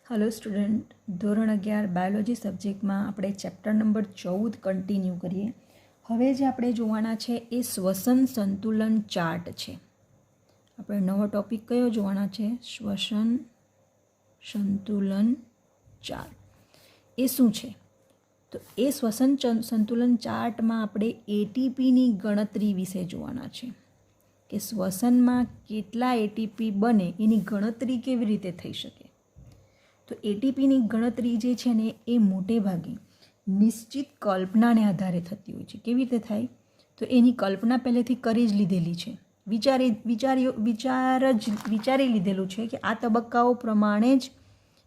Hello student, ધોરણ 11 biology સબ્જેક્ટમાં આપણે chapter number 14 continue કરીએ। હવે જે આપણે જોવાના છે એ શ્વસન સંતુલન ચાર્ટ છે। આપણે નવો ટોપિક કયો જોવાના છે? શ્વસન સંતુલન ચાર્ટ। એ શું છે? તો એ શ્વસન સંતુલન ચાર્ટમાં આપણે એટીપીની ગણતરી વિશે જોવાના છે કે શ્વસનમાં કેટલા એટીપી બને એની ગણતરી કેવી રીતે થઈ શકે। તો એટીપીની ગણતરી જે છે ને એ મોટે ભાગે નિશ્ચિત કલ્પનાને આધારે થતી હોય છે। કેવી રીતે થાય? તો એની કલ્પના પહેલેથી કરી જ લીધેલી છે, વિચારી લીધેલું છે કે આ તબક્કાઓ પ્રમાણે જ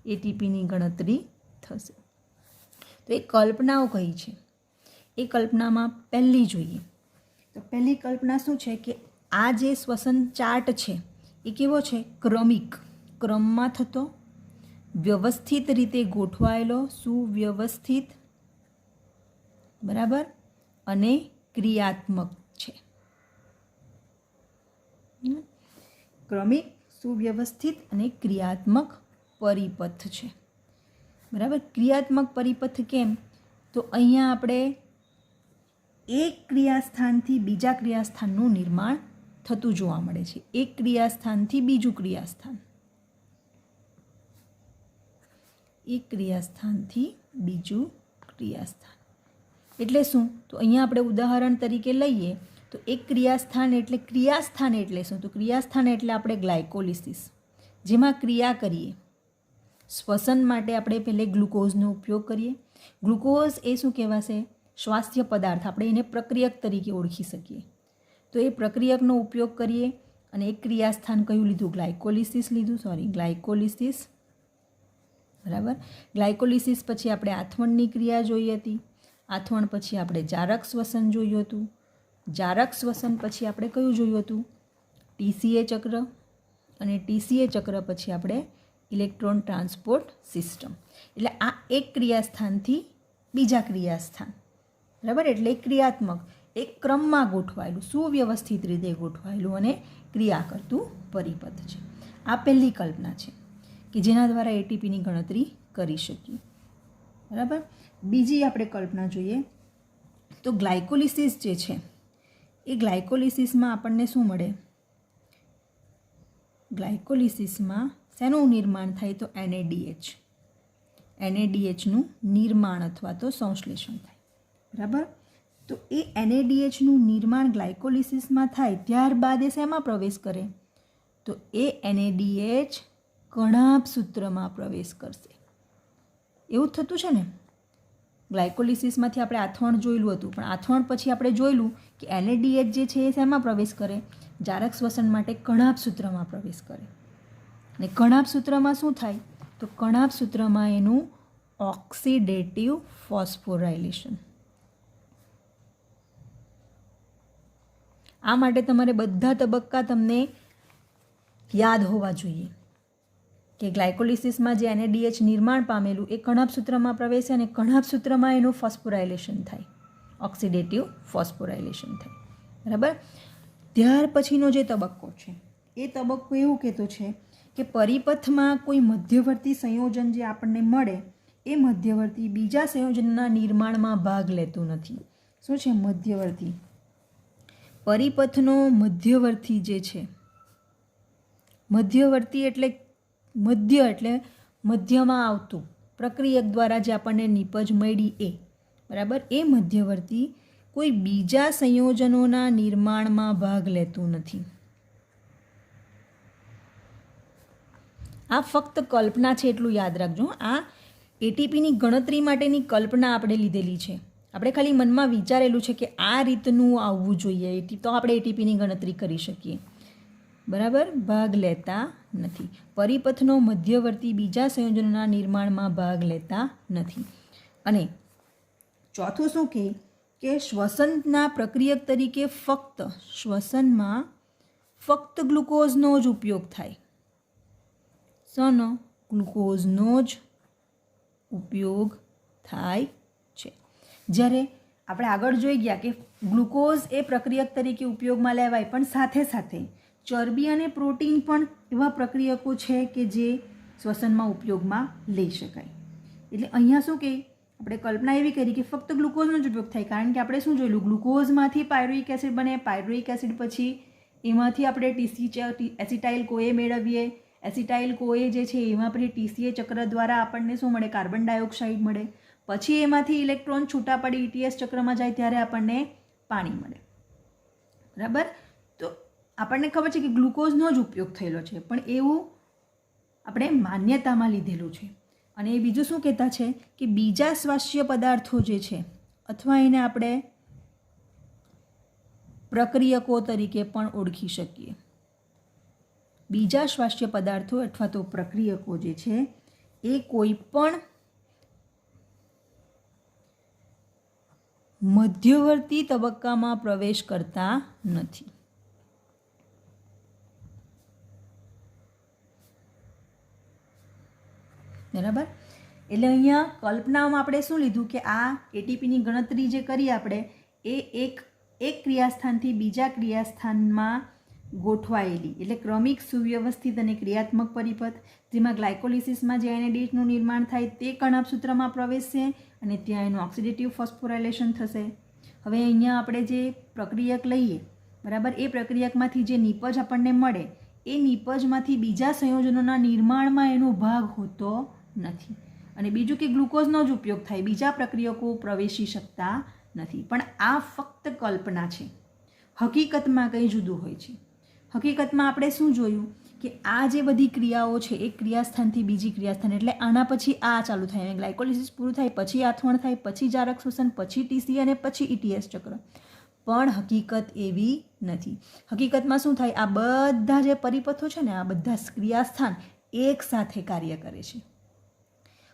એટીપીની ગણતરી થશે। તો એ કલ્પનાઓ કઈ છે? એ કલ્પનામાં પહેલી જોઈએ તો પહેલી કલ્પના શું છે કે આ જે શ્વસન ચાર્ટ છે એ કેવો છે? ક્રમમાં થતો, વ્યવસ્થિત રીતે ગોઠવાયેલો, સુવ્યવસ્થિત, બરાબર, અને ક્રિયાત્મક છે। ક્રમિક, સુવ્યવસ્થિત અને ક્રિયાત્મક પરિપથ છે, બરાબર। ક્રિયાત્મક પરિપથ કેમ? તો અહીંયા આપણે એક ક્રિયાસ્થાનથી બીજા ક્રિયાસ્થાનનું નિર્માણ થતું જોવા મળે છે। એક ક્રિયાસ્થાનથી બીજું ક્રિયાસ્થાન, એક ક્રિયાસ્થાનથી બીજું ક્રિયાસ્થાન એટલે શું? તો અહીંયા આપણે ઉદાહરણ તરીકે લઈએ તો એક ક્રિયાસ્થાન એટલે શું? તો ક્રિયાસ્થાન એટલે આપણે ગ્લાયકોલિસિસ, જેમાં ક્રિયા કરીએ। શ્વસન માટે આપણે પહેલે ગ્લુકોઝનો ઉપયોગ કરીએ। ગ્લુકોઝ એ શું કહેવાશે? સ્વાસ્થ્ય પદાર્થ, આપણે એને પ્રક્રિયક તરીકે ઓળખી શકીએ। તો એ પ્રક્રિયકનો ઉપયોગ કરીએ અને એક ક્રિયાસ્થાન કયું લીધું? ગ્લાયકોલિસિસ, બરાબર। ગ્લાયકોલિસિસ પછી આપણે આથવણની ક્રિયા જોઈ હતી। આથવણ પછી આપણે જારક શ્વસન જોયું હતું। જારક શ્વસન પછી આપણે કયું જોયું હતું? ટીસીએ ચક્ર, અને ટીસીએ ચક્ર પછી આપણે ઇલેક્ટ્રોન ટ્રાન્સપોર્ટ સિસ્ટમ। એટલે આ એક ક્રિયાસ્થાનથી બીજા ક્રિયાસ્થાન, બરાબર, એટલે ક્રિયાત્મક, એક ક્રમમાં ગોઠવાયેલું, સુવ્યવસ્થિત રીતે ગોઠવાયેલું અને ક્રિયા કરતું પરિપથ છે। આ પહેલી કલ્પના છે કે જેના દ્વારા એટીપીની ગણતરી કરી શકીએ, બરાબર। બીજી આપણે કલ્પના જોઈએ તો ગ્લાયકોલિસિસ જે છે એ ગ્લાયકોલિસિસમાં આપણને શું મળે? ગ્લાયકોલિસિસમાં શેનું નિર્માણ થાય? તો NADHનું નિર્માણ અથવા તો સંશ્લેષણ થાય, બરાબર। તો એ NADHનું નિર્માણ ગ્લાયકોલિસિસમાં થાય ત્યારબાદ એ શેમાં પ્રવેશ કરે? તો એ NADH કણાભ સૂત્રમાં પ્રવેશ કરશે। એવું થતું છે ને, ગ્લાયકોલિસિસમાંથી આપણે આથવણ જોયેલું હતું, પણ આથવણ પછી આપણે જોયેલું કે NADH જે છે એ શેમાં પ્રવેશ કરે? જારક શ્વસન માટે કણાભ સૂત્રમાં પ્રવેશ કરે। અને કણાભ સૂત્રમાં શું થાય? તો કણાભ સૂત્રમાં એનું ઓક્સિડેટિવ ફોસ્ફોરાયલેશન। આ માટે તમારે બધા તબક્કા તમને યાદ હોવા જોઈએ કે ગ્લાયકોલિસિસમાં જે NADH નિર્માણ પામેલું એ કણાભ સૂત્રમાં પ્રવેશે અને કણાભ સૂત્રમાં એનું ફોસ્ફોરાયલેશન થાય, ઓક્સિડેટિવ ફોસ્ફોરાયલેશન થાય, બરાબર। ત્યાર પછીનો જે તબક્કો છે એ તબક્કો એવું કહેતો છે કે પરિપથમાં કોઈ મધ્યવર્તી સંયોજન જે આપણને મળે એ મધ્યવર્તી બીજા સંયોજનના નિર્માણમાં ભાગ લેતું નથી। શું છે મધ્યવર્તી? પરિપથનો મધ્યવર્તી જે છે, મધ્યવર્તી એટલે મધ્યમાં આવતું, પ્રક્રિયક દ્વારા જે આપણને નીપજ મળી એ, બરાબર, એ મધ્યવર્તી કોઈ બીજા સંયોજનોના નિર્માણમાં ભાગ લેતું નથી। આ ફક્ત કલ્પના છે એટલું યાદ રાખજો। આ એટીપીની ગણતરી માટેની કલ્પના આપણે લીધેલી છે। આપણે ખાલી મનમાં વિચારેલું છે કે આ રીતનું આવવું જોઈએ તો આપણે એટીપીની ગણતરી કરી શકીએ, બરાબર। ભાગ લેતા નથી, પરિપથનો મધ્યવર્તી બીજા સંયોજનોના નિર્માણમાં ભાગ લેતા નથી। અને ચોથું શું કહે કે શ્વસનના પ્રક્રિયક તરીકે શ્વસનમાં ફક્ત ગ્લુકોઝનો જ ઉપયોગ થાય। શેનો? ગ્લુકોઝનો જ ઉપયોગ થાય છે। જ્યારે આપણે આગળ જોઈ ગયા કે ગ્લુકોઝ એ પ્રક્રિયક તરીકે ઉપયોગમાં લેવાય, પણ સાથે સાથે ચરબી અને પ્રોટીન પણ એવા પ્રક્રિયકો છે કે જે શ્વસનમાં ઉપયોગમાં લઈ શકાય. એટલે અહીંયા શું કહે, આપણે કલ્પના એવી કરી કે ફક્ત ગ્લુકોઝનો જ ઉપયોગ થાય, કારણ કે આપણે શું જોયેલું, ગ્લુકોઝમાંથી પાયરુવિક એસિડ બને, પાયરુવિક એસિડ પછી એમાંથી આપણે એસિટાઇલ કોએ મેળવીએ, એસિટાઇલ કોએ જે છે એમાં પછી TCA ચક્ર દ્વારા આપણને શું મળે, કાર્બન ડાયોક્સાઇડ મળે, પછી એમાંથી ઇલેક્ટ્રોન છૂટા પડી ETS ચક્રમાં જાય ત્યારે આપણને પાણી મળે. બરાબર. તો આપણને ખબર છે કે ગ્લુકોઝનો જ ઉપયોગ થયેલો છે, પણ એવું આપણે માન્યતામાં લીધેલું છે. અને એ બીજું શું કહેતા છે કે બીજા શ્વાસ્ય પદાર્થો જે છે અથવા એને આપણે પ્રક્રિયકો તરીકે પણ ઓળખી શકીએ. બીજા શ્વાસ્ય પદાર્થો અથવા તો પ્રક્રિયકો જે છે એ કોઈ પણ મધ્યવર્તી તબક્કામાં પ્રવેશ કરતા નથી. બરાબર. એટલે અહીંયા કલ્પનામાં આપણે શું લીધું કે આ એટીપીની ગણતરી જે કરી આપણે એ એક ક્રિયાસ્થાનથી બીજા ક્રિયાસ્થાનમાં ગોઠવાયેલી, એટલે ક્રમિક, સુવ્યવસ્થિત અને ક્રિયાત્મક પરિપથ, જેમાં ગ્લાયકોલિસિસમાં જે NADHનું નિર્માણ થાય તે કણાભસૂત્રમાં પ્રવેશશે અને ત્યાં એનું ઓક્સિડેટિવ ફોસ્ફોરાયલેશન થશે. હવે અહીંયા આપણે જે પ્રક્રિયક લઈએ, બરાબર, એ પ્રક્રિયકમાંથી જે નીપજ આપણને મળે એ નીપજમાંથી બીજા સંયોજનોના નિર્માણમાં એનો ભાગ હોતો નથી. અને બીજું કે ગ્લુકોઝનો જ ઉપયોગ થાય, બીજા પ્રક્રિયકો પ્રવેશી શકતા નથી. પણ આ ફક્ત કલ્પના છે, હકીકતમાં કંઈ જુદું હોય છે. હકીકતમાં આપણે શું જોયું કે આ જે બધી ક્રિયાઓ છે એક ક્રિયાસ્થાનથી બીજી ક્રિયાસ્થાન, એટલે આના પછી આ ચાલુ થાય, ગ્લાયકોલિસિસ પૂરું થાય પછી આથવણ થાય, પછી જારક શોષણ, પછી TCA અને પછી ETS ચક્ર. પણ હકીકત એવી નથી. હકીકતમાં શું થાય, આ બધા જે પરિપથો છે ને, આ બધા ક્રિયાસ્થાન એક સાથે કાર્ય કરે છે.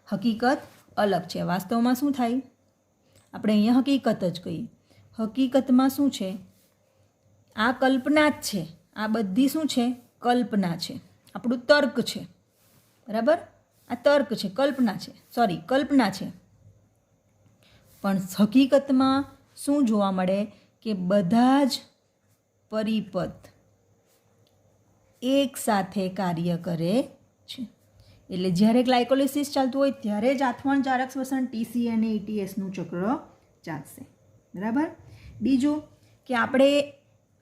હકીકત અલગ છે. વાસ્તવમાં શું થાય, આપણે અહીંયા હકીકત જ કહીએ. હકીકતમાં શું છે, આ કલ્પના જ છે. આ બધી શું છે, કલ્પના છે, આપણું તર્ક છે. બરાબર. આ તર્ક છે, કલ્પના છે, કલ્પના છે. પણ હકીકતમાં શું જોવા મળે કે બધા જ પરિપથ એક સાથે કાર્ય કરે છે. એટલે જ્યારે ગ્લાયકોલિસિસ ચાલતું હોય ત્યારે જ આથવણ, જારક શ્વસન, TCA અને ETSનું ચક્ર ચાલશે. બરાબર. બીજું કે આપણે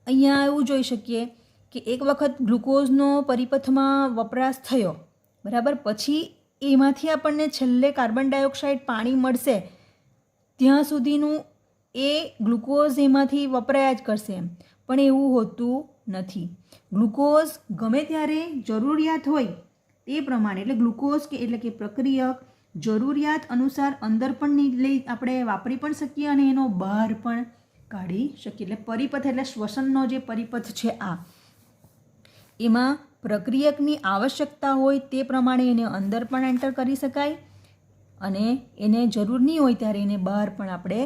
અહીંયા એવું જોઈ શકીએ કે એક વખત ગ્લુકોઝનો પરિપથમાં વપરાશ થયો, બરાબર, પછી એમાંથી આપણને છેલ્લે કાર્બન ડાયોક્સાઇડ, પાણી મળશે ત્યાં સુધીનું એ ગ્લુકોઝ એમાંથી વપરાયા જ કરશે એમ. પણ એવું હોતું નથી. ગ્લુકોઝ ગમે ત્યારે જરૂરિયાત હોય તે પ્રમાણે, એટલે ગ્લુકોઝ એટલે કે પ્રક્રિયક જરૂરિયાત અનુસાર અંદર પણ લઈ આપણે વાપરી પણ શકીએ અને એનો બહાર પણ કાઢી શકીએ. એટલે પરિપથ એટલે શ્વસનનો જે પરિપથ છે આ, એમાં પ્રક્રિયકની આવશ્યકતા હોય તે પ્રમાણે એને અંદર પણ એન્ટર કરી શકાય અને એને જરૂર નહીં હોય ત્યારે એને બહાર પણ આપણે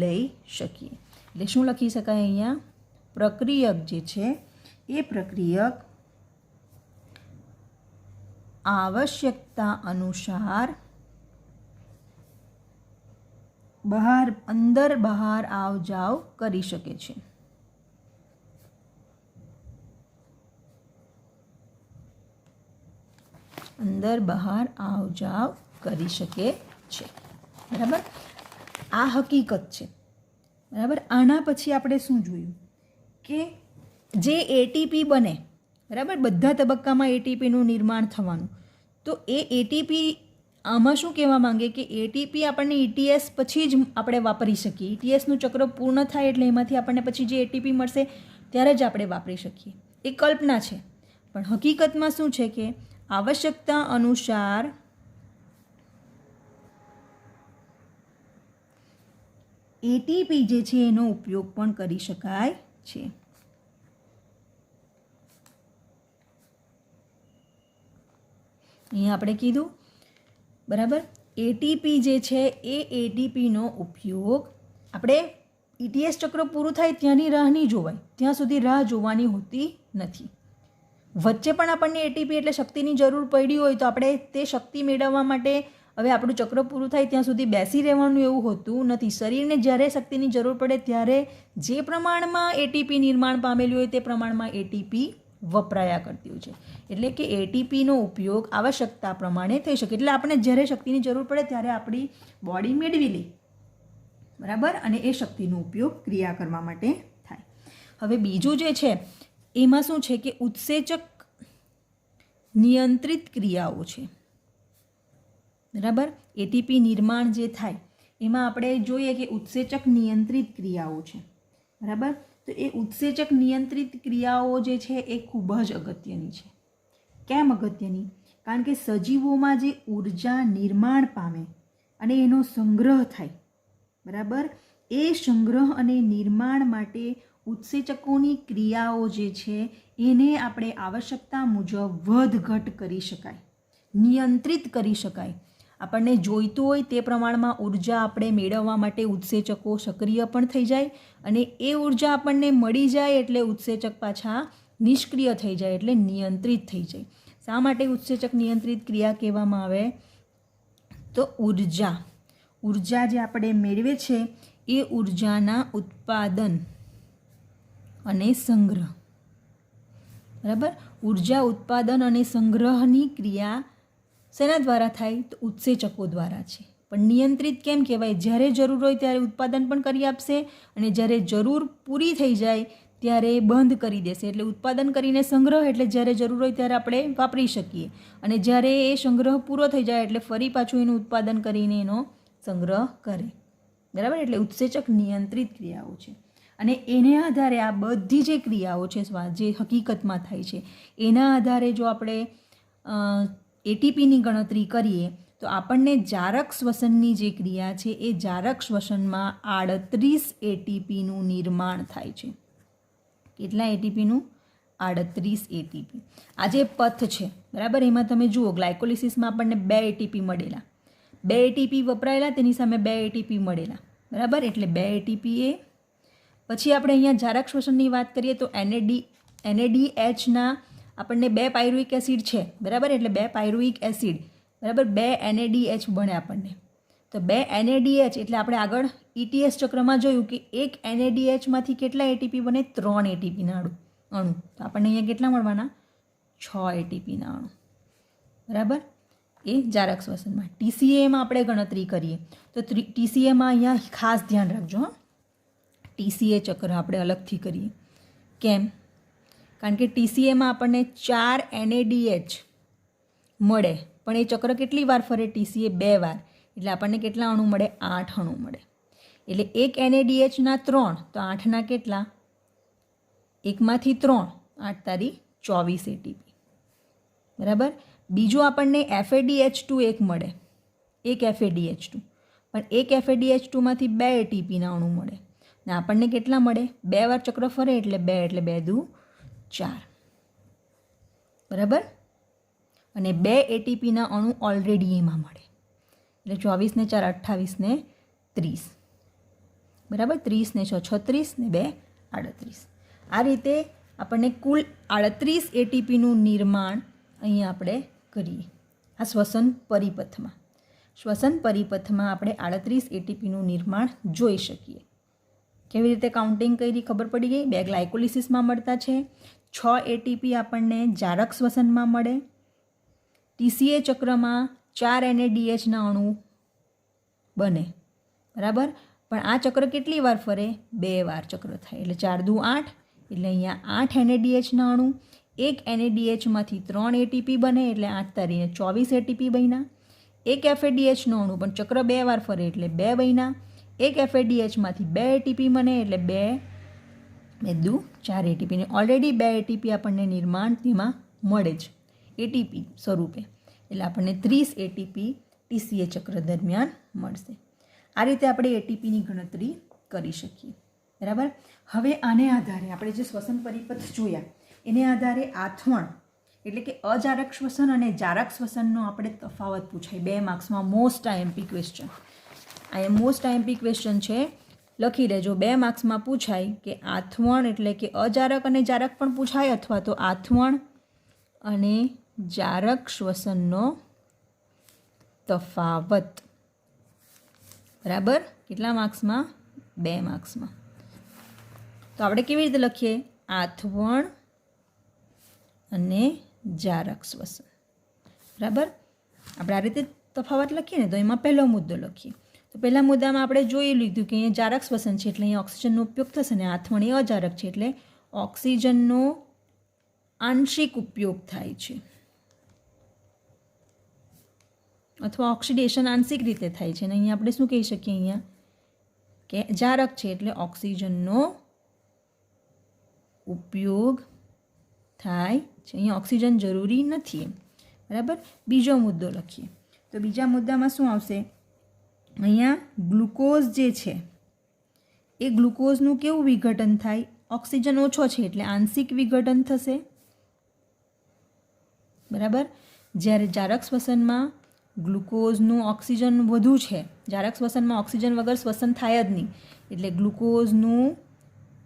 લઈ શકીએ. એટલે શું લખી શકાય અહીંયા, પ્રક્રિયક જે છે એ પ્રક્રિયક આવશ્યકતા અનુસાર અંદર બહાર આવ જાવ કરી શકે છે. અંદર બહાર આવ જાવ કરી શકે છે. બરાબર. આ હકીકત છે. બરાબર. આના પછી આપણે શું જોયું કે જે ATP બને, બરાબર, બધા તબક્કામાં ATPનું નિર્માણ થવાનું, તો એ ATP આમાં શું કહેવા માંગે કે ATP આપણને ETS પછી જ આપણે વાપરી શકીએ. ETSનું ચક્ર પૂર્ણ થાય એટલે એમાંથી આપણને પછી જે ATP મળશે ત્યારે જ આપણે વાપરી શકીએ. એ કલ્પના છે. પણ હકીકતમાં શું છે કે આવશ્યકતા અનુસાર ATP જે છે એનો ઉપયોગ પણ કરી શકાય છે. અહીંયા આપણે કીધું, બરાબર, ATP જે છે એ ATPનો ઉપયોગ આપણે ETS ચક્ર પૂરું થાય ત્યાંની રાહ નહીં જોવાય, ત્યાં સુધી રાહ જોવાની હોતી નથી. વચ્ચે પણ આપણને ATP એટલે શક્તિની જરૂર પડી હોય તો આપણે તે શક્તિ મેળવવા માટે હવે આપણું ચક્ર પૂરું થાય ત્યાં સુધી બેસી રહેવાનું એવું હોતું નથી. શરીરને જ્યારે શક્તિની જરૂર પડે ત્યારે જે પ્રમાણમાં ATP નિર્માણ પામેલું હોય તે પ્રમાણમાં ATP વપરાયા કરતી હોય છે. એટલે કે એટીપીનો ઉપયોગ આવશ્યકતા પ્રમાણે થઈ શકે. એટલે આપણે જ્યારે શક્તિની જરૂર પડે ત્યારે આપણી બોડી મેળવી લે, બરાબર, અને એ શક્તિનો ઉપયોગ ક્રિયા કરવા માટે થાય. હવે બીજું જે છે એમાં શું છે કે ઉત્સેચક નિયંત્રિત ક્રિયાઓ છે, બરાબર. એટીપી નિર્માણ જે થાય એમાં આપણે જોઈએ કે ઉત્સેચક નિયંત્રિત ક્રિયાઓ છે, બરાબર. તો એ ઉત્સેચક નિયંત્રિત ક્રિયાઓ જે છે એ ખૂબ જ અગત્યની છે. કેમ અગત્યની? કારણ કે સજીવોમાં જે ઉર્જા નિર્માણ પામે અને એનો સંગ્રહ થાય, બરાબર, એ સંગ્રહ અને નિર્માણ માટે ઉત્સેચકોની ક્રિયાઓ જે છે એને આપણે આવશ્યકતા મુજબ વધઘટ કરી શકાય, નિયંત્રિત કરી શકાય. આપણને જોઈતું હોય તે પ્રમાણમાં ઉર્જા આપણે મેળવવા માટે ઉત્સેચકો સક્રિય પણ થઈ જાય, અને એ ઉર્જા આપણને મળી જાય એટલે ઉત્સેચક પાછા નિષ્ક્રિય થઈ જાય, એટલે નિયંત્રિત થઈ જાય. શા માટે ઉત્સેચક નિયંત્રિત ક્રિયા કહેવામાં આવે? તો ઉર્જા જે આપણે મેળવે છે એ ઉર્જાના ઉત્પાદન અને સંગ્રહ, બરાબર. ઉર્જા ઉત્પાદન અને સંગ્રહની ક્રિયા શેના દ્વારા થાય? તો ઉત્સેચકો દ્વારા છે. પણ નિયંત્રિત કેમ કહેવાય? જ્યારે જરૂર હોય ત્યારે ઉત્પાદન પણ કરી આપશે અને જ્યારે જરૂર પૂરી થઈ જાય ત્યારે બંધ કરી દેશે. એટલે ઉત્પાદન કરીને સંગ્રહ, એટલે જ્યારે જરૂર હોય ત્યારે આપણે વાપરી શકીએ, અને જ્યારે એ સંગ્રહ પૂરો થઈ જાય એટલે ફરી પાછું એનું ઉત્પાદન કરીને એનો સંગ્રહ કરે, બરાબર. એટલે ઉત્સેચક નિયંત્રિત ક્રિયાઓ છે. અને એને આધારે આ બધી જે ક્રિયાઓ છે જે હકીકતમાં થાય છે એના આધારે જો આપણે એટીપીની ગણતરી કરીએ તો આપણને જારક શ્વસનની જે ક્રિયા છે એ જારક શ્વસનમાં 38 એટીપીનું નિર્માણ થાય છે. કેટલા એટીપીનું? 38 એટીપી. આ જે પથ છે, બરાબર, એમાં તમે જુઓ ગ્લાયકોલિસિસમાં આપણને 2 એટીપી મળેલા, 2 એટીપી વપરાયેલા, તેની સામે 2 એટીપી મળેલા, બરાબર. એટલે 2 એટીપી એ. પછી આપણે અહીંયા જારક શ્વસનની વાત કરીએ તો NADHના આપણને 2 પાયરુવિક એસિડ છે, બરાબર. એટલે 2 પાયરુવિક એસિડ, બરાબર, 2 NADH બને આપણને. તો 2 NADH એટલે આપણે આગળ ETS ચક્રમાં જોયું કે એક NADHમાંથી કેટલા એટીપી બને? 3 એટીપીના અણુ. તો આપણને અહીંયા કેટલા મળવાના? 6 એટીપીના અણુ, બરાબર. એ જારક શ્વસનમાં. TCAમાં આપણે ગણતરી કરીએ તો TCAમાં અહીંયા ખાસ ધ્યાન રાખજો. TCA ચક્ર આપણે અલગથી કરીએ. કેમ? કારણ કે TCAમાં આપણને 4 NADH મળે, પણ એ ચક્ર કેટલી વાર ફરે? TCA 2 વાર, એટલે આપણને કેટલા અણુ મળે? 8 અણુ મળે. એટલે એક NADHના 3, તો 8ના કેટલા? એકમાંથી 3, 8 તારી 24 એટીપી, બરાબર. બીજું આપણને FADH2 એક મળે, એક FADH2, પણ એક FADH2માંથી 2 એટીપીના અણુ મળે, ને આપણને કેટલા મળે? 2 વાર ચક્ર ફરે એટલે 2, એટલે 2 દુ 4, બરાબર. અને 2 એટીપીના અણુ ઓલરેડી એમાં મળે, એટલે 24 ને 4 28 ને 30, બરાબર. 30 ને 6 36 ને 2 38. આ રીતે આપણને કુલ 38 એટીપીનું નિર્માણ અહીંયા આપણે કરીએ. આ શ્વસન પરિપથમાં આપણે 38 એટીપીનું નિર્માણ જોઈ શકીએ. કેવી રીતે કાઉન્ટિંગ કરી ખબર પડી ગઈ? 2 ગ્લાયકોલિસિસમાં મળતા છે, 6 એટીપી આપણને જારક શ્વસનમાં મળે, TCA ચક્રમાં 4 NADHના અણુ બને, બરાબર. પણ આ ચક્ર કેટલી વાર ફરે? 2 વાર ચક્ર થાય, એટલે 4 દુ 8, એટલે અહીંયા 8 NADHના અણુ, એક NADHમાંથી 3 એટીપી બને, એટલે 8 તારીને 24 એટીપી બન્યા. એક FADHનો અણુ પણ ચક્ર 2 વાર ફરે એટલે 2 બન્યા. એક FADHમાંથી 2 એટીપી બને, એટલે 2 દુ 4 એટીપી. ઓલરેડી 2 એટીપી આપણને નિર્માણ તેમાં મળે જ એટીપી સ્વરૂપે, એટલે આપણને 30 એટીપી TCA ચક્ર દરમિયાન મળશે. આ રીતે આપણે એટીપીની ગણતરી કરી શકીએ, બરાબર. હવે આને આધારે આપણે જે શ્વસન પરિપથ જોયા એને આધારે આથવણ એટલે કે અજારક શ્વસન અને જારક શ્વસનનો આપણે તફાવત પૂછાય 2 માર્ક્સમાં. Most IMP question. આ મોસ્ટ IMP ક્વેશ્ચન છે, લખી લેજો. 2 માર્ક્સમાં પૂછાય કે આથવણ એટલે કે અજારક અને જારક પણ પૂછાય, અથવા તો આથવણ અને જારક શ્વસનનો તફાવત, બરાબર. કેટલા માર્ક્સમાં? 2 માર્ક્સમાં. તો આપણે કેવી રીતે લખીએ? આથવણ અને જારક શ્વસન. બરાબર. આપણે આ રીતે તફાવત લખીએ ને તો એમાં પહેલો મુદ્દો લખીએ. તો પહેલા મુદ્દામાં આપણે જોઈ લીધું કે અહીંયા જારક શ્વસન છે એટલે અહીંયા ઓક્સિજનનો ઉપયોગ થશે અને આથવણ એ અજારક છે એટલે ઓક્સિજનનો આંશિક ઉપયોગ થાય છે અથવા ઓક્સિડેશન આંશિક રીતે થાય છે. અને અહીંયા આપણે શું કહી શકીએ અહીંયા કે જારક છે એટલે ઓક્સિજનનો ઉપયોગ થાય છે. અહીંયા ઓક્સિજન જરૂરી નથી એમ. બરાબર. બીજો મુદ્દો લખીએ તો બીજા મુદ્દામાં શું આવશે? અહીંયા ગ્લુકોઝ જે છે એ ગ્લુકોઝનું કેવું વિઘટન થાય? ઓક્સિજન ઓછો છે એટલે આંશિક વિઘટન થશે. બરાબર. જ્યારે જારક શ્વસનમાં ગ્લુકોઝનું ઓક્સિજન વધુ છે, જારક શ્વસનમાં ઓક્સિજન વગર શ્વસન થાય જ નહીં એટલે ગ્લુકોઝનું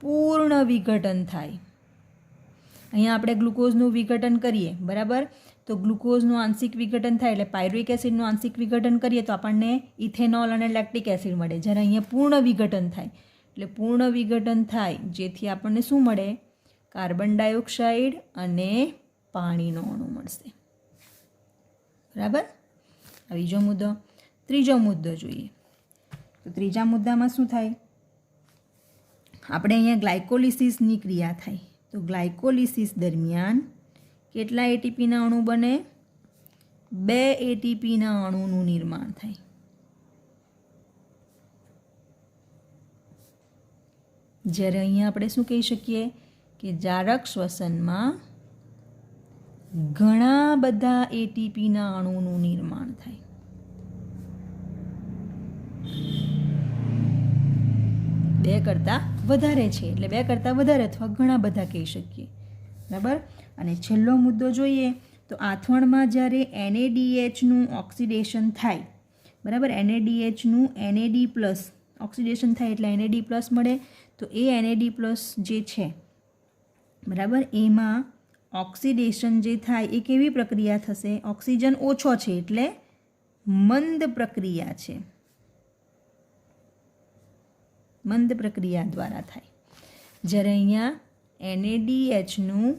પૂર્ણ વિઘટન થાય. અહીંયા આપણે ગ્લુકોઝનું વિઘટન કરીએ. બરાબર. તો ગ્લુકોઝનું આંશિક વિઘટન થાય એટલે પાયરુવિક એસિડનું આંશિક વિઘટન કરીએ તો આપણને ઇથેનોલ અને લેક્ટિક એસિડ મળે. જ્યારે અહીંયા પૂર્ણ વિઘટન થાય એટલે પૂર્ણ વિઘટન થાય જેથી આપણને શું મળે? કાર્બન ડાયોક્સાઇડ અને પાણીનો અણુ મળશે. બરાબર. આ બીજો મુદ્દો. ત્રીજો મુદ્દો જોઈએ તો ત્રીજા મુદ્દામાં શું થાય? આપણે અહીંયા ગ્લાયકોલિસિસની ક્રિયા થાય. તો ગ્લાયકોલિસિસ દરમિયાન કેટલા એટીપીના અણુ બને? 2 એટીપીના અણુનું નિર્માણ થાય. જ્યારે અહીંયા આપણે શું કહી શકીએ કે જારક શ્વસનમાં ઘણા બધા એટીપીના અણુનું નિર્માણ થાય. બે કરતાં વધારે છે એટલે 2 કરતાં વધારે અથવા ઘણા બધા કહી શકીએ. બરાબર. અને છેલ્લો મુદ્દો જોઈએ તો આથવણમાં જ્યારે NADHનું ઓક્સિડેશન થાય. બરાબર. NADHનું NAD+ ઓક્સિડેશન થાય એટલે NAD+ મળે. તો એ NAD+ જે છે બરાબર એમાં ઓક્સિડેશન જે થાય એ કેવી પ્રક્રિયા થશે? ઓક્સિજન ઓછો છે એટલે મંદ પ્રક્રિયા છે. મંદ પ્રક્રિયા દ્વારા થાય. જ્યારે અહીંયા NADHનું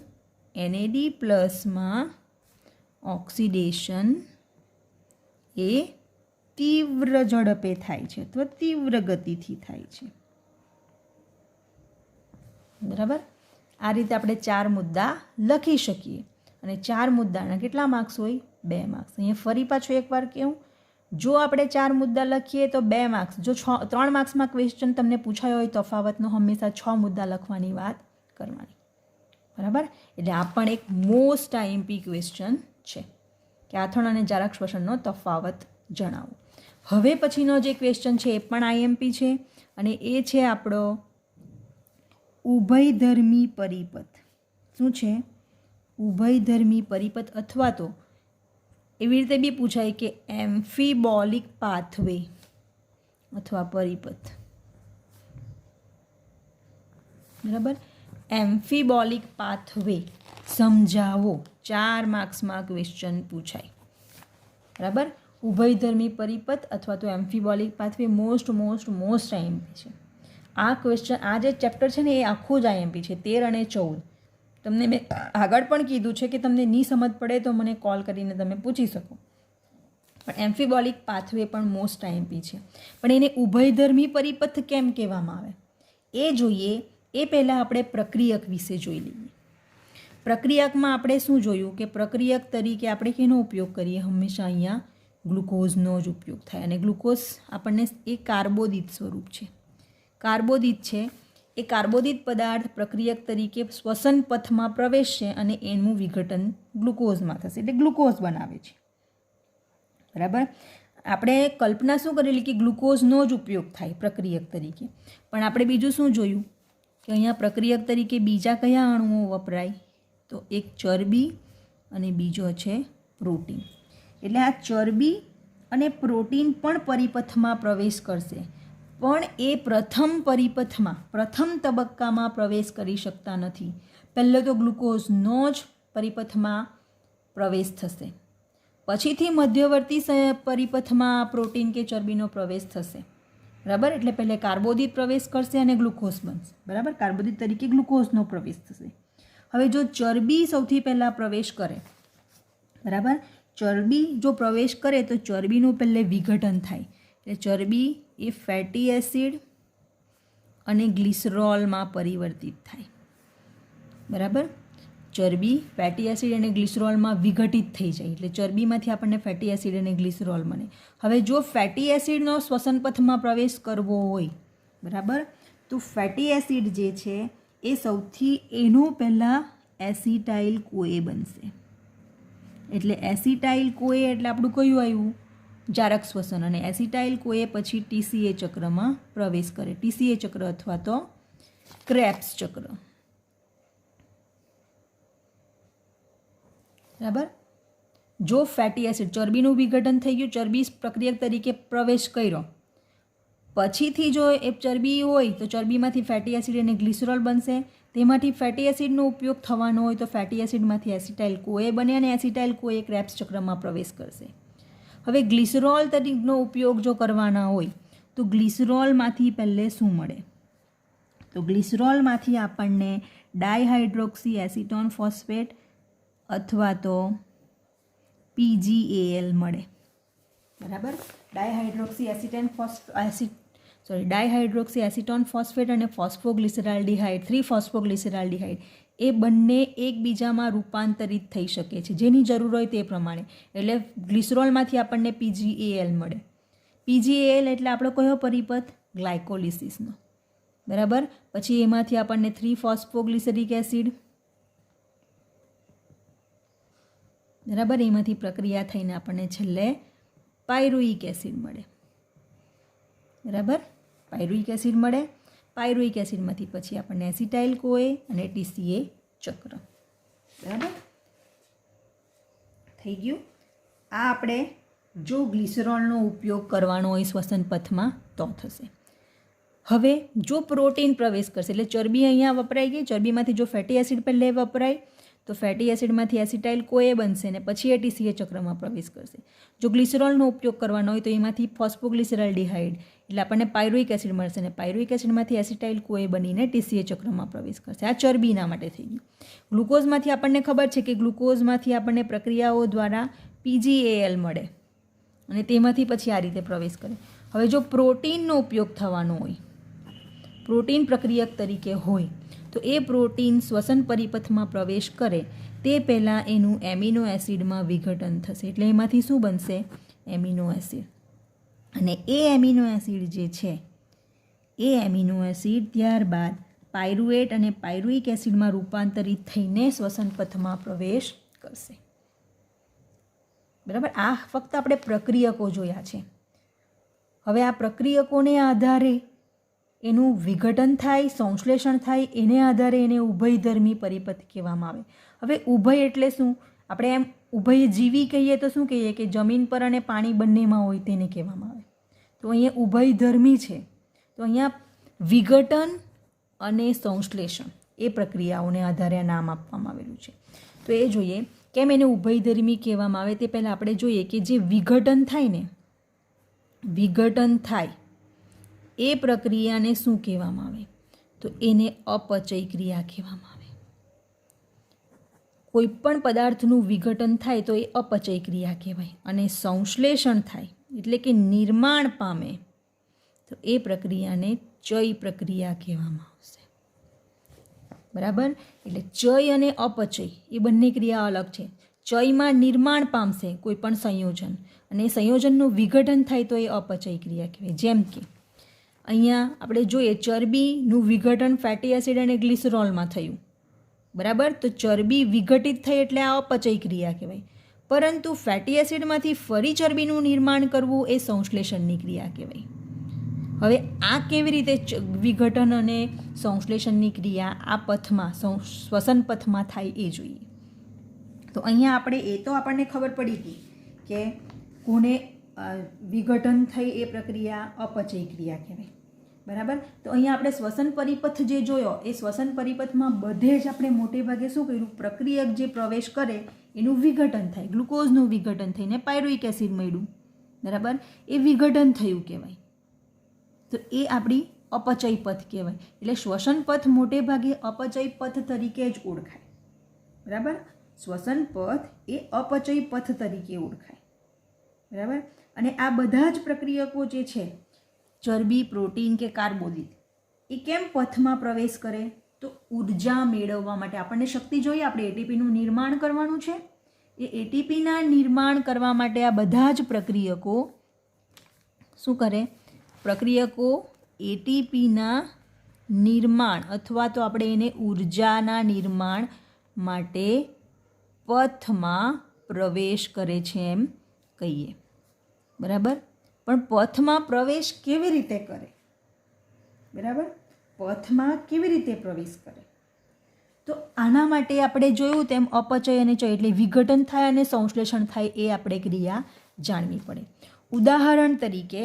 NAD+માં ઓક્સિડેશન એ તીવ્ર ઝડપે થાય છે અથવા તીવ્ર ગતિથી થાય છે. બરાબર. આ રીતે આપણે 4 મુદ્દા લખી શકીએ અને 4 મુદ્દાના કેટલા માર્ક્સ હોય? 2 માર્ક્સ. અહીંયા ફરી પાછું એકવાર કહું, જો આપણે 4 મુદ્દા લખીએ તો 2 માર્ક્સ. જો 3 માર્ક્સમાં ક્વેશ્ચન તમને પૂછાયો હોય તફાવતનો હંમેશા 6 મુદ્દા લખવાની વાત કરવાની. બરાબર. એટલે આ પણ એક મોસ્ટ આઈએમપી ક્વેશ્ચન છે કે આથણ અને જારક શ્વસનનો તફાવત જણાવો. હવે પછીનો જે ક્વેશ્ચન છે એ પણ આઈએમપી છે અને એ છે આપણો ઉભયધર્મી પરિપથ. શું છે? ઉભયધર્મી પરિપથ અથવા તો એવી રીતે બી પૂછાય કે એમ્ફીબોલિક પાથવે અથવા પરિપથ. બરાબર. એમ્ફીબોલિક પાથવે સમજાવો. 4 માર્ક્સમાં ક્વેશ્ચન પૂછાય. બરાબર. ઉભયધર્મી પરિપથ અથવા તો એમ્ફીબોલિક પાથવે મોસ્ટ આઈએમપી છે. આ ક્વેશ્ચન, આ જે ચેપ્ટર છે ને એ આખું જ આઈએમપી છે. 13 અને 14 તમને મેં આગળ પણ કીધું છે કે તમને નહીં સમજ પડે તો મને કોલ કરીને તમે પૂછી શકો. પણ એમ્ફીબોલિક પાથવે પણ મોસ્ટ આઈએમપી છે. પણ એને ઉભયધર્મી પરિપથ કેમ કહેવામાં આવે એ જોઈએ એ પહેલાં આપણે પ્રક્રિયક વિશે જોઈ લઈએ. પ્રક્રિયકમાં આપણે શું જોયું કે પ્રક્રિયક તરીકે આપણે કેનો ઉપયોગ કરીએ? હંમેશા અહીંયા ગ્લુકોઝનો જ ઉપયોગ થાય. અને ગ્લુકોઝ આપણને એ કાર્બોદિત સ્વરૂપ છે. કાર્બોદિત છે એ કાર્બોદિત પદાર્થ પ્રક્રિયક તરીકે શ્વસન પથમાં પ્રવેશશે અને એનું વિઘટન ગ્લુકોઝમાં થશે એટલે ગ્લુકોઝ બનાવે છે. બરાબર. આપણે કલ્પના શું કરેલી કે ગ્લુકોઝનો જ ઉપયોગ થાય પ્રક્રિયક તરીકે. પણ આપણે બીજું શું જોયું કે અહીંયા પ્રક્રિયક તરીકે બીજા કયા અણુઓ વપરાય? તો એક ચરબી અને બીજો છે પ્રોટીન. એટલે આ ચરબી અને પ્રોટીન પણ પરિપથમાં પ્રવેશ કરશે પણ એ પ્રથમ તબક્કામાં પ્રવેશ કરી શકતા નથી. પહેલાં તો ગ્લુકોઝનો જ પરિપથમાં પ્રવેશ થશે, પછીથી મધ્યવર્તી પરિપથમાં પ્રોટીન કે ચરબીનો પ્રવેશ થશે. બરાબર. એટલે પહેલે કાર્બોદિત પ્રવેશ કરશે અને ગ્લુકોઝ બનશે. બરાબર. કાર્બોદિત તરીકે ગ્લુકોઝનો પ્રવેશ થશે. હવે જો ચરબી સૌથી પહેલાં પ્રવેશ કરે, બરાબર, ચરબી જો પ્રવેશ કરે તો ચરબીનું પહેલે વિઘટન થાય, એટલે ચરબી એ ફેટી એસિડ અને ગ્લિસરોલમાં પરિવર્તિત થાય, બરાબર. ચરબી ફેટી એસિડ અને ગ્લિસરોલમાં વિઘટિત થઈ જાય, એટલે ચરબીમાંથી આપણને ફેટી એસિડ અને ગ્લિસરોલ બને. હવે જો ફેટી એસિડનો શ્વસન પથમાં પ્રવેશ કરવો હોય, બરાબર, તો ફેટી એસિડ જે છે એ સૌથી એનું પહેલાં એસિટાઇલ કોએ બનશે. એટલે એસિટાઇલ કોએ એટલે આપણું કયું આવ્યું? જારક શ્વસન. અને એસિટાઇલ કોએ પછી ટીસીએ ચક્રમાં પ્રવેશ કરે, ટીસીએ ચક્ર અથવા તો ક્રેબ્સ ચક્ર, બરાબર. જો ફેટી એસિડ ચરબીનું વિઘટન થઈ ગયું, ચરબી પ્રક્રિયક તરીકે પ્રવેશ કર્યો, પછીથી જો એ ચરબી હોય તો ચરબીમાંથી ફેટી એસિડ અને ગ્લિસરોલ બનશે, તેમાંથી ફેટી એસિડનો ઉપયોગ થવાનો હોય તો ફેટી એસિડમાંથી એસિટાઇલ કોએ બને અને એસિટાઇલ કોએ ક્રેબ્સ ચક્રમાં પ્રવેશ કરશે. હવે ગ્લિસરોલ તરીકેનો ઉપયોગ જો કરવાના હોય તો ગ્લિસરોલમાંથી પહેલે શું મળે? તો ગ્લિસરોલમાંથી આપણને ડાયહાઇડ્રોક્સી એસિટોન ફોસ્ફેટ અથવા તો PgAl મળે, બરાબર. ડાયહાઇડ્રોક્સી એસિટોન ફોસ્ફેટ અને ફોસ્ફોગ્લિસરાલ્ડિહાઇડ, 3-ફોસ્ફોગ્લિસરાલ્ડિહાઇડ એ બંને એકબીજામાં રૂપાંતરિત થઈ શકે છે જેની જરૂર હોય તે પ્રમાણે. એટલે ગ્લિસરોલમાંથી આપણને PgAl મળે. PgAl એટલે આપણો કયો પરિપથ? ગ્લાયકોલિસિસનો, બરાબર. પછી એમાંથી આપણને 3-ફોસ્ફોગ્લિસરિક એસિડ, બરાબર, એમાંથી પ્રક્રિયા થઈને આપણને છેલ્લે પાયરુઇક એસિડ મળે, બરાબર. પાયરુઇક એસિડ મળે, પાયરુઇક એસિડમાંથી પછી આપણને એસિટાઇલ કોએ અને ટીસીએ ચક્ર, બરાબર. થઈ ગયું. આ આપણે જો ગ્લિસરોલનો ઉપયોગ કરવાનો હોય શ્વસન પથમાં તો થશે. હવે જો પ્રોટીન પ્રવેશ કરશે, એટલે ચરબી અહીંયા વપરાઈ ગઈ, ચરબીમાંથી જો ફેટી એસિડ પહેલે વપરાય તો ફેટી એસિડમાંથી એસિટાઇલ કોએ બનશે ને પછી એ ટીસીએ ચક્રમાં પ્રવેશ કરશે. જો ગ્લિસરોલનો ઉપયોગ કરવાનો હોય તો એમાંથી ફોસ્ફોગ્લિસરાલ્ડિહાઇડ એટલે આપણને પાયરુઇક એસિડ મળશે ને પાયરુઇક એસિડમાંથી એસિટાઇલ કોએ બનીને ટીસીએ ચક્રમાં પ્રવેશ કરશે. આ ચરબીના માટે થઈ ગયું. ગ્લુકોઝમાંથી આપણને ખબર છે કે ગ્લુકોઝમાંથી આપણને પ્રક્રિયાઓ દ્વારા PgAl મળે અને તેમાંથી પછી આ રીતે પ્રવેશ કરે. હવે જો પ્રોટીનનો ઉપયોગ થવાનો હોય, પ્રોટીન પ્રક્રિયક તરીકે હોય તો એ પ્રોટીન શ્વસન પરિપથમાં પ્રવેશ કરે તે પહેલાં એનું એમિનો એસિડમાં વિઘટન થશે, એટલે એમાંથી શું બનશે? Amino acid. અને એ એમિનો એસિડ જે છે એ એમિનો એસિડ ત્યારબાદ પાયરુએટ અને પાયરુઇક એસિડમાં રૂપાંતરિત થઈને શ્વસન પથમાં પ્રવેશ કરશે, બરાબર. આ ફક્ત આપણે પ્રક્રિયકો જોયા છે. હવે આ પ્રક્રિયકોને આધારે એનું વિઘટન થાય, સંશ્લેષણ થાય, એને આધારે એને ઉભયધર્મી પરિપથ કહેવામાં આવે. હવે ઉભય એટલે શું? આપણે એમ ઉભયજીવી કહીએ તો શું કહીએ કે જમીન પર અને પાણી બંનેમાં હોય તેને કહેવામાં આવે. તો અહીંયા ઉભયધર્મી છે, તો અહીંયા વિઘટન અને સંશ્લેષણ એ પ્રક્રિયાઓને આધારે આ નામ આપવામાં આવેલું છે. તો એ જોઈએ કેમ એને ઉભયધર્મી કહેવામાં આવે તે પહેલાં આપણે જોઈએ કે જે વિઘટન થાય ને, વિઘટન થાય એ પ્રક્રિયાને શું કહેવામાં આવે? તો એને અપચય ક્રિયા કહેવામાં આવે. કોઈ પણ પદાર્થનું વિઘટન થાય તો એ અપચય ક્રિયા કહેવાય. અને સંશ્લેષણ થાય એટલે કે નિર્માણ પામે તો એ પ્રક્રિયાને ચય પ્રક્રિયા કહેવામાં આવશે, બરાબર. એટલે ચય અને અપચય એ બંને ક્રિયા અલગ છે. ચયમાં નિર્માણ પામશે કોઈ પણ સંયોજન અને સંયોજનનું વિઘટન થાય તો એ અપચય ક્રિયા કહેવાય. જેમ કે અહીંયા આપણે જોઈએ ચરબીનું વિઘટન ફેટી એસિડ અને ગ્લિસરોલમાં થયું, બરાબર. તો ચરબી વિઘટિત થઈ એટલે આ અપચય ક્રિયા કહેવાય. પરંતુ ફેટી એસિડમાંથી ફરી ચરબીનું નિર્માણ કરવું એ સંશ્લેષણની ક્રિયા કહેવાય. હવે આ કેવી રીતે વિઘટન અને સંશ્લેષણની ક્રિયા આ પથમાં શ્વસન પથમાં થાય એ જોઈએ. તો અહીંયા આપણે એ તો આપણને ખબર પડી ગઈ કે કોને વિઘટન થઈ એ પ્રક્રિયા અપચય ક્રિયા કહેવાય, બરાબર. તો અહીંયા આપણે શ્વસન પરિપથ જે જોયો એ શ્વસન પરિપથમાં બધે જ આપણે મોટે ભાગે શું કર્યું? પ્રક્રિયક જે પ્રવેશ કરે એનું વિઘટન થાય, ગ્લુકોઝનું વિઘટન થઈને પાયરુઇક એસિડ મળ્યું, બરાબર. એ વિઘટન થયું કહેવાય. તો એ આપણી અપચય પથ કહેવાય. એટલે શ્વસન પથ મોટે ભાગે અપચય પથ તરીકે જ ઓળખાય, બરાબર. શ્વસન પથ એ અપચય પથ તરીકે ઓળખાય. બરાબર. અને આ બધા જ પ્રક્રિયકો જે છે, ચરબી, પ્રોટીન કે કાર્બોદિત, એ કેમ પથમાં પ્રવેશ કરે? તો ઉર્જા મેળવવા માટે. આપણને શક્તિ જોઈએ, આપણે એટીપીનું નિર્માણ કરવાનું છે. એ એટીપીના નિર્માણ કરવા માટે આ બધા જ પ્રક્રિયકો શું કરે? પ્રક્રિયકો એટીપીના નિર્માણ અથવા તો આપણે એને ઉર્જાના નિર્માણ માટે પથમાં પ્રવેશ કરે છે એમ કહીએ. બરાબર. પણ પથમાં પ્રવેશ કેવી રીતે કરે? બરાબર. પથમાં કેવી રીતે પ્રવેશ કરે? તો આના માટે આપણે જોયું તેમ અપચય અને ચય એટલે વિઘટન થાય અને સંશ્લેષણ થાય, એ આપણે ક્રિયા જાણવી પડે. ઉદાહરણ તરીકે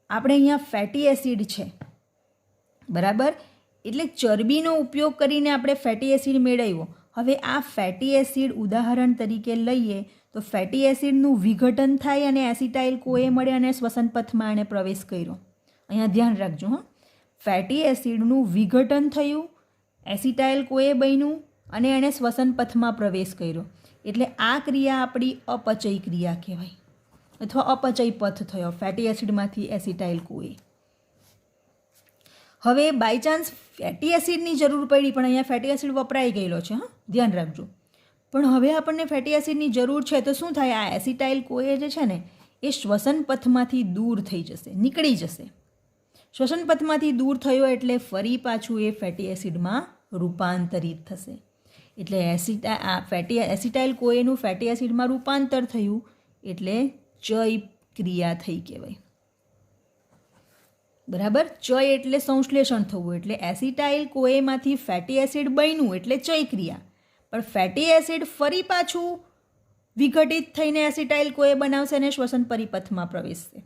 આપણે અહીંયા ફેટી એસિડ છે. બરાબર. એટલે ચરબીનો ઉપયોગ કરીને આપણે ફેટી એસિડ મેળવ્યો. હવે આ ફેટી એસિડ ઉદાહરણ તરીકે લઈએ તો ફેટી એસિડનું વિઘટન થાય અને એસિટાઇલ કોએ મળે અને શ્વસન પથમાં એણે પ્રવેશ કર્યો. અહીંયા ધ્યાન રાખજો. ફેટી એસિડનું વિઘટન થયું, એસિટાઇલ કોએ બન્યું અને એણે શ્વસન પથમાં પ્રવેશ કર્યો. એટલે આ ક્રિયા આપણી અપચય ક્રિયા કહેવાય, અથવા અપચય પથ થયો ફેટી એસિડમાંથી એસિટાઇલ કોએ. હવે બાય ચાન્સ ફેટી એસિડની જરૂર પડી, પણ અહીંયા ફેટી એસિડ વપરાઈ ગયેલો છે, ધ્યાન રાખજો. પણ હવે આપણને ફેટી એસિડની જરૂર છે તો શું થાય? આ એસિટાઇલ કોએ જે છે ને એ શ્વસન પથમાંથી દૂર થઈ જશે, નીકળી જશે. શ્વસન પથમાંથી દૂર થયો એટલે ફરી પાછું એ ફેટી એસિડમાં રૂપાંતરિત થશે. એટલે એસિટાઇલ કોએનું ફેટી એસિડમાં રૂપાંતર થયું એટલે ચય ક્રિયા થઈ કહેવાય. બરાબર. ચય એટલે સંશ્લેષણ થવું, એટલે એસિટાઇલ કોએમાંથી ફેટી એસિડ બન્યું એટલે ચય ક્રિયા. પણ ફેટી એસિડ ફરી પાછું વિઘટિત થઈને એસિટાઇલ કોએ બનાવશે અને શ્વસન પરિપથમાં પ્રવેશશે.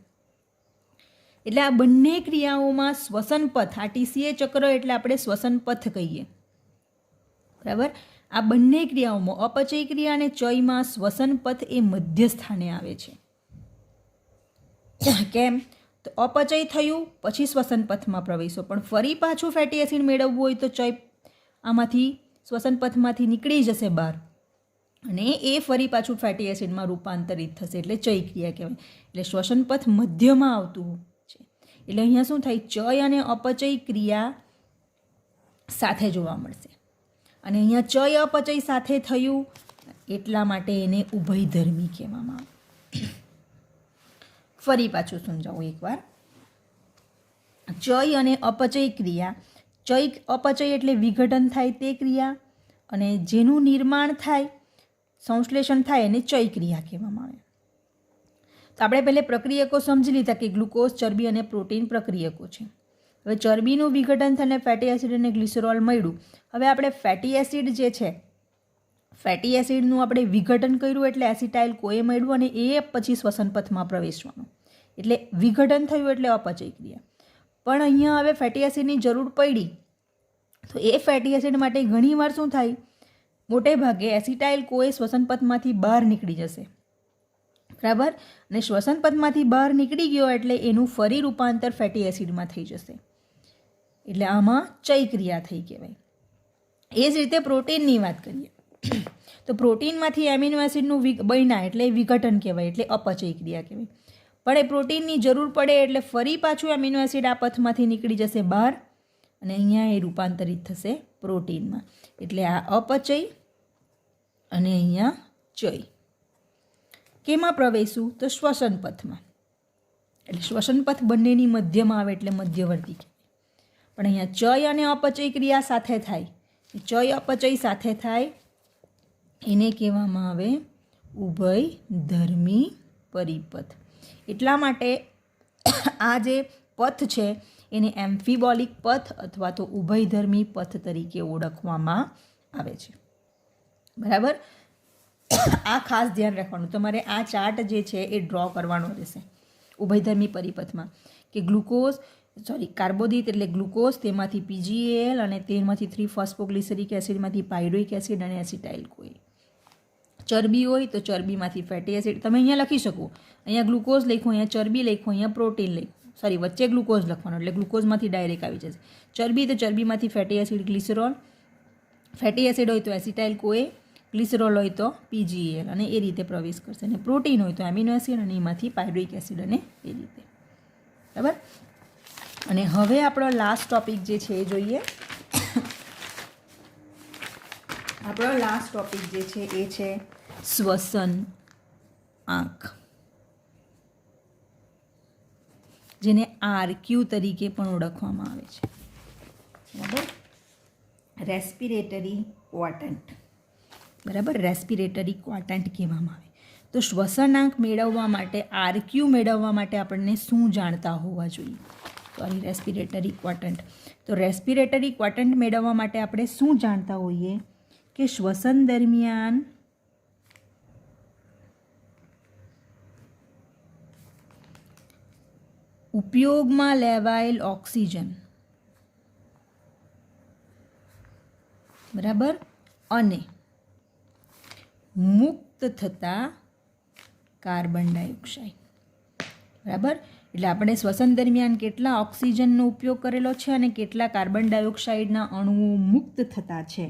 એટલે આ બંને ક્રિયાઓમાં શ્વસન પથ, આ ટીસીએ ચક્ર એટલે આપણે શ્વસન પથ કહીએ. બરાબર. આ બંને ક્રિયાઓમાં અપચય ક્રિયા અને ચયમાં શ્વસન પથ એ મધ્ય સ્થાને આવે છે. કેમ? તો અપચય થયું પછી શ્વસન પથમાં પ્રવેશો, પણ ફરી પાછું ફેટી એસિડ મેળવવું હોય તો ચય આમાંથી શ્વસન પથમાંથી નીકળી જશે બહાર અને એ ફરી પાછું ફેટી એસિડમાં રૂપાંતરિત થશે, એટલે ચય ક્રિયા કહેવાય. એટલે શ્વસન પથ મધ્યમાં આવતું છે. એટલે અહીંયા શું થાય? ચય અને અપચય ક્રિયા સાથે જોવા મળશે. અને અહીંયા ચય અપચય સાથે થયું એટલા માટે એને ઉભયધર્મી કહેવામાં આવે. ફરી પાછું સમજાવું એકવાર. ચય અને અપચય ક્રિયા. ચય અપચય એટલે વિઘટન થાય તે ક્રિયા, અને જેનું નિર્માણ થાય, સંશ્લેષણ થાય એને ચય ક્રિયા કહેવામાં આવે. તો આપણે પહેલે પ્રક્રિયકો સમજી લીધા કે ગ્લુકોઝ, ચરબી અને પ્રોટીન પ્રક્રિયકો છે. હવે ચરબીનું વિઘટન થઈને ફેટી એસિડ અને ગ્લિસરોલ મળ્યું. હવે આપણે ફેટી એસિડ જે છે, ફેટી એસિડનું આપણે વિઘટન કર્યું એટલે એસિટાઇલ કોએ મળ્યું અને એ પછી શ્વસન પથમાં પ્રવેશવાનું. એટલે વિઘટન થયું એટલે અપચય ક્રિયા. પણ અહીંયા હવે ફેટી એસિડની જરૂર પડી તો એ ફેટી એસિડ માટે ઘણીવાર શું થાય? મોટે ભાગે એસિટાઇલ કોએ શ્વસન પથમાંથી બહાર નીકળી જશે. બરાબર. અને શ્વસન પથમાંથી બહાર નીકળી ગયો એટલે એનું ફરી રૂપાંતર ફેટી એસિડમાં થઈ જશે. એટલે આમાં ચય ક્રિયા થઈ કહેવાય. એ જ રીતે પ્રોટીનની વાત કરીએ તો પ્રોટીનમાંથી એમિનો એસિડનું બન્યા એટલે વિઘટન કહેવાય, એટલે અપચય ક્રિયા કહેવાય. પણ એ પ્રોટીનની જરૂર પડે એટલે ફરી પાછું એમિનો એસિડ આ પથમાંથી નીકળી જશે બહાર અને અહીંયા એ રૂપાંતરિત થશે પ્રોટીનમાં. એટલે આ અપચય અને અહીંયા ચય. કેમાં પ્રવેશવું? તો શ્વસન પથમાં. એટલે શ્વસન પથ બંનેની મધ્યમાં આવે એટલે મધ્યવર્તી કહેવાય. પણ અહીંયા ચય અને અપચય ક્રિયા સાથે થાય, ચય અપચય સાથે થાય એને કહેવામાં આવે ઉભયધર્મી પરિપથ. એટલા માટે આ જે પથ છે એને એમ્ફીબોલિક પથ અથવા તો ઉભયધર્મી પથ તરીકે ઓળખવામાં આવે છે. બરાબર. આ ખાસ ધ્યાન રાખવાનું, તમારે આ ચાર્ટ જે છે એ ડ્રો કરવાનો રહેશે ઉભયધર્મી પરિપથમાં કે કાર્બોદિત એટલે ગ્લુકોઝ, તેમાંથી પીજીએલ અને તેમાંથી 3-ફોસ્ફોગ્લિસરિક એસિડમાંથી પાયરુઇક એસિડ અને એસિટાઇલ કોએ. ચરબી હોય તો ચરબીમાંથી ફેટી એસિડ. તમે અહીંયા લખી શકો, અહીંયા ગ્લુકોઝ લખો, અહીંયા ચરબી લખો, અહીંયા પ્રોટીન લખો, વચ્ચે ગ્લુકોઝ લખવાનો એટલે ગ્લુકોઝમાંથી ડાયરેક્ટ આવી જશે. ચરબી તો ચરબીમાંથી fatty acid glycerol, fatty acid હોય તો એસિટાઇલ કોએ, ગ્લિસરોલ હોય તો PGL અને એ રીતે પ્રવેશ કરશે. અને પ્રોટીન હોય તો એમિનો એસિડ અને એમાંથી પાયરુવિક એસિડ અને એ રીતે. બરાબર. અને હવે આપણો લાસ્ટ ટોપિક જે છે એ જોઈએ. આપણો લાસ્ટ ટોપિક જે છે એ છે શ્વસન આંક, જેને RQ તરીકે પણ ઓળખવામાં આવે છે. બરાબર. Respiratory quadrant. બરાબર. રેસ્પિરેટરી ક્વાડ્રન્ટ કહેવામાં આવે. તો શ્વસનાંક મેળવવા માટે, RQ મેળવવા માટે આપણને શું જાણતા હોવા જોઈએ? Sorry, respiratory quadrant. તો રેસ્પિરેટરી ક્વાડ્રન્ટ મેળવવા માટે આપણે શું જાણતા હોઈએ કે શ્વસન દરમિયાન ઉપયોગમાં લેવાયેલ ઓક્સિજન, બરાબર, અને મુક્ત થતા કાર્બન ડાયોક્સાઇડ. બરાબર. એટલે આપણે શ્વસન દરમિયાન કેટલા ઓક્સિજનનો ઉપયોગ કરેલો છે અને કેટલા કાર્બન ડાયોક્સાઇડના અણુઓ મુક્ત થતા છે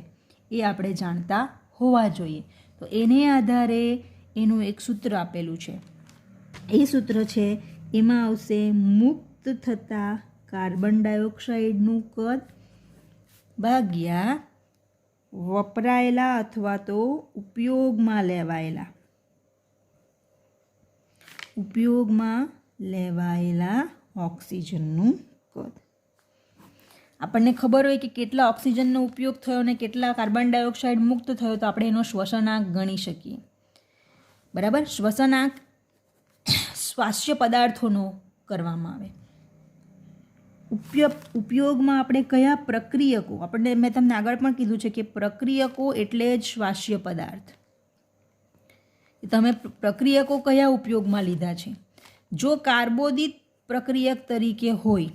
એ આપણે જાણતા હોવા જોઈએ. તો એને આધારે એનું એક સૂત્ર આપેલું છે. એ સૂત્ર છે, એમાં આવશે મુક્ત થતા કાર્બન ડાયોક્સાઇડનું કદ ભાગ્યા વપરાયેલા અથવા તો ઉપયોગમાં લેવાયેલા ઓક્સિજનનું કદ. આપણને ખબર હોય કે કેટલા ઓક્સિજનનો ઉપયોગ થયો અને કેટલા કાર્બન ડાયોક્સાઇડ મુક્ત થયો, તો આપણે એનો શ્વસનાંક ગણી શકીએ. બરાબર. શ્વસનાંક શ્વાસ્ય પદાર્થોનો કરવામાં આવે. ઉપયોગમાં આપણે કયા પ્રક્રિયકો, મેં તમને આગળ પણ કીધું છે કે પ્રક્રિયકો એટલે જ શ્વાસ્ય પદાર્થ. તમે પ્રક્રિયકો કયા ઉપયોગમાં લીધા છે? જો કાર્બોદિત પ્રક્રિયક તરીકે હોય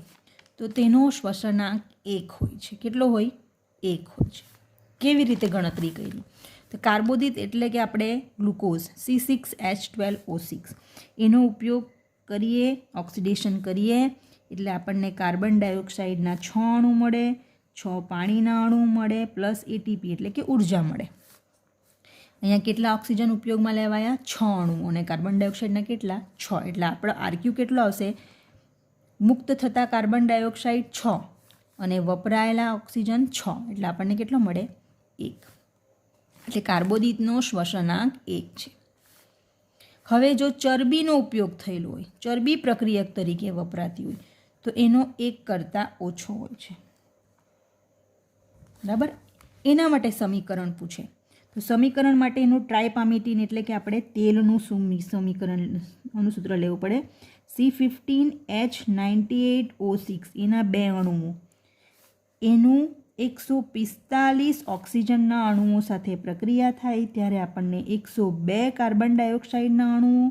તો તેનો શ્વસનાંક 1 હોય છે. કેટલો હોય? 1 હોય છે. કેવી રીતે ગણતરી કરી? તો કાર્બોદિત એટલે કે આપણે ગ્લુકોઝ C6H12O6 એનો ઉપયોગ કરીએ, ઓક્સિડેશન કરીએ એટલે આપણને કાર્બન ડાયોક્સાઇડના 6 અણુ મળે, 6 પાણીના અણુ મળે, પ્લસ ATP એટલે કે ઉર્જા મળે. અહીંયા કેટલા ઓક્સિજન ઉપયોગમાં લેવાયા? 6 અણુ, અને કાર્બન ડાયોક્સાઇડના કેટલા? 6. એટલે આપણો RQ કેટલો આવશે? મુક્ત થતા કાર્બન ડાયોક્સાઇડ 6 અને વપરાયેલા ઓક્સિજન 6, એટલે આપણને કેટલો મળે? 1. એટલે કાર્બોદિતનો શ્વસનાંક 1 છે. હવે જો ચરબીનો ઉપયોગ થયેલો હોય, ચરબી પ્રક્રિયક તરીકે વપરાતી હોય, તો એનો 1 કરતાં ઓછો હોય છે. બરાબર. એના માટે સમીકરણ પૂછે. તો સમીકરણ માટે એનું ટ્રાયપામિટીન એટલે કે આપણે તેલનું સમીકરણનું સૂત્ર લેવું પડે. C15H98O6 એના 2 અણુઓ, એનું 145 ઓક્સિજનના અણુઓ સાથે પ્રક્રિયા થાય ત્યારે આપણને 102 કાર્બન ડાયોક્સાઇડના અણુઓ,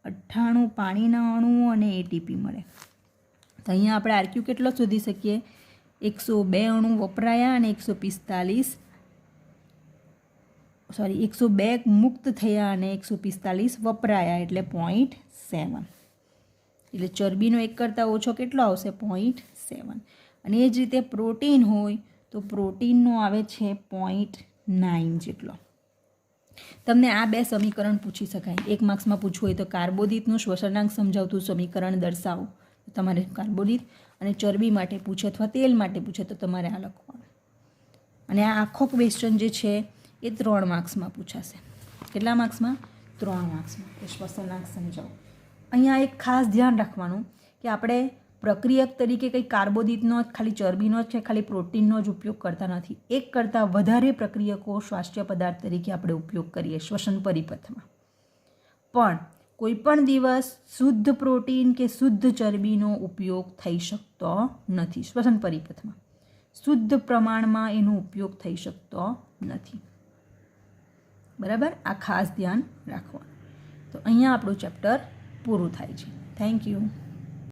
98 પાણીના અણુઓ અને ATP મળે. તો અહીંયા આપણે RQ કેટલો શોધી શકીએ? 102 અણુ વપરાયા અને 102 મુક્ત થયા અને 145 વપરાયા, એટલે 0.7. એટલે ચરબીનો 1 કરતાં ઓછો કેટલો આવશે? 0.7. અને એ જ રીતે પ્રોટીન હોય તો પ્રોટીનનો આવે છે 0.9 જેટલો. તમને આ 2 સમીકરણ પૂછી શકાય. 1 માર્ક્સમાં પૂછવું હોય તો કાર્બોદિતનું શ્વસનાંક સમજાવતું સમીકરણ દર્શાવો, તો તમારે કાર્બોદિત, અને ચરબી માટે પૂછે અથવા તેલ માટે પૂછે તો તમારે આ લખવાનું. અને આ આખો ક્વેશ્ચન જે છે એ 3 માર્ક્સમાં પૂછાશે. કેટલા માર્ક્સમાં? 3 માર્ક્સમાં. એ શ્વસનાંક સમજાવો. અહીંયા એક ખાસ ધ્યાન રાખવાનું કે આપણે પ્રક્રિયક તરીકે કંઈ કાર્બોદિતનો જ, ખાલી ચરબીનો જ છે, ખાલી પ્રોટીનનો જ ઉપયોગ કરતા નથી. 1 કરતાં વધારે પ્રક્રિયકો શ્વાસ્ય પદાર્થ તરીકે આપણે ઉપયોગ કરીએ શ્વસન પરિપથમાં. પણ કોઈ પણ દિવસ શુદ્ધ પ્રોટીન કે શુદ્ધ ચરબીનો ઉપયોગ થઈ શકતો નથી શ્વસન પરિપથમાં. શુદ્ધ પ્રમાણમાં એનો ઉપયોગ થઈ શકતો નથી. બરાબર. આ ખાસ ધ્યાન રાખવાનું. તો અહીંયા આપણું ચેપ્ટર પૂરું થાય છે. Thank you.